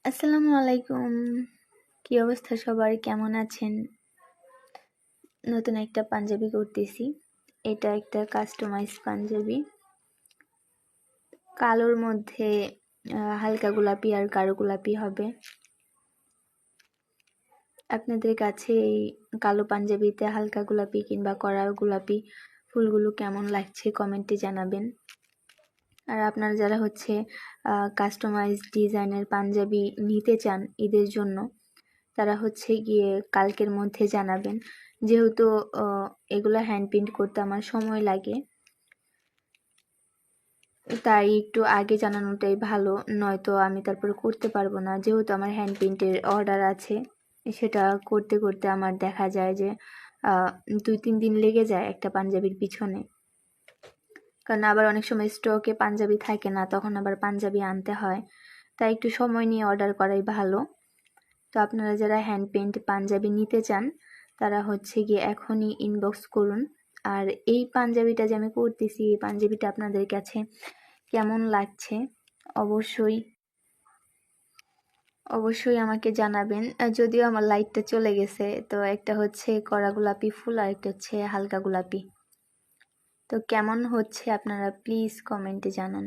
আসসালামু আলাইকুম। কি অবস্থা সবার? কেমন আছেন? নতুন একটা পাঞ্জাবি করতেছি। এটা একটা কাস্টমাইজ পাঞ্জাবি। কালোর মধ্যে হালকা গোলাপি আর গাঢ় গোলাপি হবে। আপনাদের কাছে এই কালো পাঞ্জাবিতে হালকা গোলাপি কিংবা কড়া গোলাপি ফুলগুলো কেমন লাগছে কমেন্টে জানাবেন। আর আপনারা যারা কাস্টমাইজ ডিজাইনের পাঞ্জাবি নিতে চান ঈদের জন্য, তারা গিয়ে কালকের মধ্যে জানাবেন। যেহেতু এগুলো হ্যান্ড প্রিন্ট করতে আমার সময় লাগে, তাই একটু আগে জানানোটাই ভালো, নয়তো আমি তারপরে করতে পারবো না। যেহেতু আমার হ্যান্ড প্রিন্টের অর্ডার আছে, সেটা করতে করতে আমার দেখা যায় যে 2-3 দিন লেগে যায় একটা পাঞ্জাবির পিছনে। কারণ আবার অনেক সময় স্টকে পাঞ্জাবি থাকে না, তখন আবার পাঞ্জাবি আনতে হয়। তাই একটু সময় নিয়ে অর্ডার করাই ভালো। তো আপনারা যারা হ্যান্ড পেইন্ট পাঞ্জাবি নিতে চান, তারা গিয়ে এখনই ইনবক্স করুন। আর এই পাঞ্জাবিটা যে আমি করতেছি, এই পাঞ্জাবিটা আপনাদের কাছে কেমন লাগছে অবশ্যই আমাকে জানাবেন। যদিও আমার লাইটটা চলে গেছে, তো একটা কড়া গোলাপি ফুল আর একটা হালকা গোলাপি। তো কেমন হচ্ছে আপনারা প্লিজ কমেন্টে জানান।